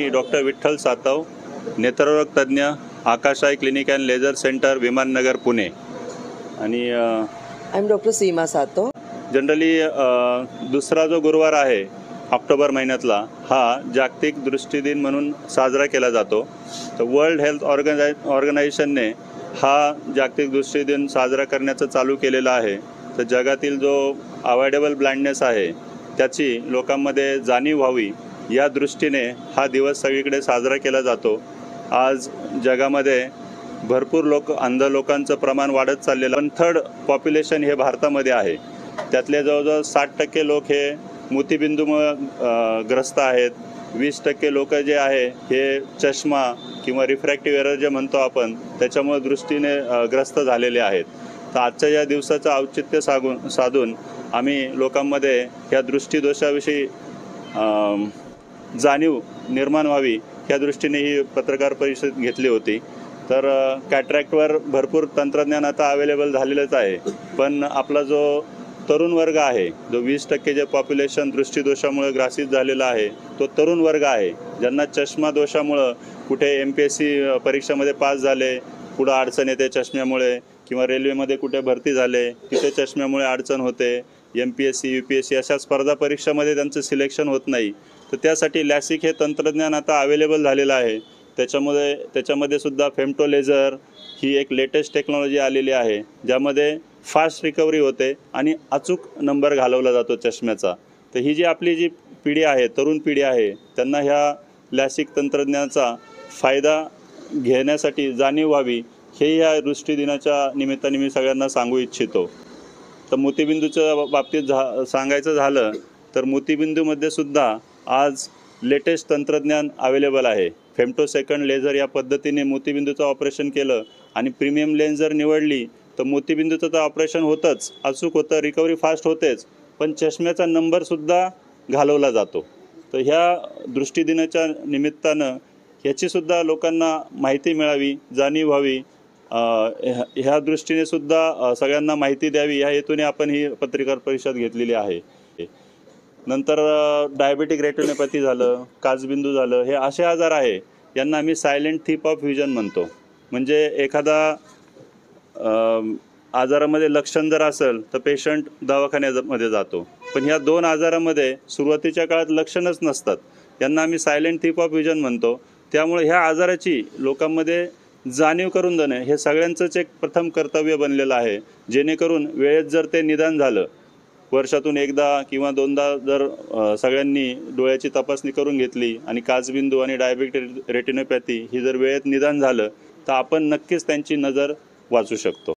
मी doctor Vitthal Satav, नेत्ररोग तज्ञ, Akash eye clinic and laser center, Vimannagar, Pune. आणि I am doctor Seema Satav. Generally दुसरा जो गुरुवार आहे ऑक्टोबर महिन्यातला, हा जागतिक दृष्टी दिन म्हणून साजरा केला जातो. तर वर्ल्ड हेल्थ ऑर्गनायझेशनने हा जागतिक दृष्टी दिन साजरा करण्याचं चालू केलेलं आहे. तर जगातील जो अवॉइडेबल ब्लाइंडनेस आहे त्याची लोकांमध्ये जाणीव व्हावी या दृष्टीने हा दिवस सगळीकडे साजरा केला जातो. आज जगामध्ये भरपूर अंध लोकांचं प्रमाण वाढत चाललेलं. 1/3 पॉप्युलेशन हे भारतामध्ये आहे. त्यातले जवळजवळ 60% लोक हे मोतीबिंदूमुळे ग्रस्त आहेत. 20% लोक जे आहे हे चष्मा किंवा रिफ्रॅक्टिव्ह एरर जे म्हणतो आपण त्याच्यामुळे दृष्टीने ग्रस्त झालेले आहेत. तर आजच्या या दिवसाचं औचित्य साधून आम्ही लोकांमध्ये ह्या दृष्टीदोषाविषयी जाणीव निर्माण व्हावी या दृष्टीने ही पत्रकार परिषद घेतली होती. तर कॅटरॅक्टवर भरपूर तंत्रज्ञान आता अवेलेबल झालेलंच आहे, पण आपला जो तरुण वर्ग आहे, जो 20% जे पॉप्युलेशन दृष्टीदोषामुळे ग्रासित झालेला आहे, तो तरुण वर्ग आहे. ज्यांना चष्मा दोषामुळं कुठे MPSC परीक्षामध्ये पास झाले, पुढं अडचण येते चष्म्यामुळे, किंवा रेल्वेमध्ये कुठे भरती झाले तिथे चष्म्यामुळे अडचण होते, MPSC UPSC अशा स्पर्धा परीक्षामध्ये त्यांचं सिलेक्शन होत नाही. तर त्यासाठी लॅसिक हे तंत्रज्ञान आता अवेलेबल झालेलं आहे. त्याच्यामध्ये सुद्धा फेमटो लेझर ही एक लेटेस्ट टेक्नॉलॉजी आलेली आहे, ज्यामध्ये फास्ट रिकव्हरी होते आणि अचूक नंबर घालवला जातो चष्म्याचा. तर ही आपली जी पिढी आहे, तरुण पिढी आहे, त्यांना ह्या लॅसिक तंत्रज्ञानाचा फायदा घेण्यासाठी जाणीव व्हावी हे या दृष्टी दिनाच्या निमित्ताने मी सगळ्यांना सांगू इच्छितो. तर मोतीबिंदूच्या बाबतीत सांगायचं झालं तर मोतीबिंदूमध्ये सुद्धा आज लेटेस्ट तंत्रज्ञान अवेलेबल आहे. फेमटोसेकंड लेझर या पद्धतीने मोतीबिंदूचं ऑपरेशन केलं आणि प्रीमियम लेन्स जर निवडली तर मोतीबिंदूचं तर ऑपरेशन होतंच, अचूक होतं, रिकव्हरी फास्ट होतेच, पण चष्म्याचा नंबरसुद्धा घालवला जातो. तर ह्या दृष्टी दिनाच्या निमित्तानं ह्याचीसुद्धा लोकांना माहिती मिळावी, जाणीव व्हावी, ह्या दृष्टीने सुद्धा सगळ्यांना माहिती द्यावी या हेतूने आपण ही पत्रकार परिषद घेतलेली आहे. नंतर डायबेटिक रेटिनोपॅथी झालं, काचबिंदू झालं, हे असे आजार आहे यांना आम्ही सायलेंट थिप ऑफ व्हिजन म्हणतो. म्हणजे एखादा आजारामध्ये लक्षण जर असेल तर पेशंट दवाखान्यामध्ये जातो, पण ह्या 2 आजारामध्ये सुरुवातीच्या काळात लक्षणच नसतात, यांना आम्ही सायलेंट थिप ऑफ व्हिजन म्हणतो. त्यामुळे ह्या आजाराची लोकांमध्ये जाणीव करून देणं हे सगळ्यांचंच एक प्रथम कर्तव्य बनलेलं आहे. जेणेकरून वेळेत जर ते निदान झालं, वर्षातून एकदा किंवा 2दा जर सगळ्यांनी डोळ्याची तपासणी करून घेतली आणि काचबिंदू आणि डायबेटिक रेटिनोपॅथी ही जर वेळेत निदान झालं तर आपण नक्कीच त्यांची नजर वाचू शकतो.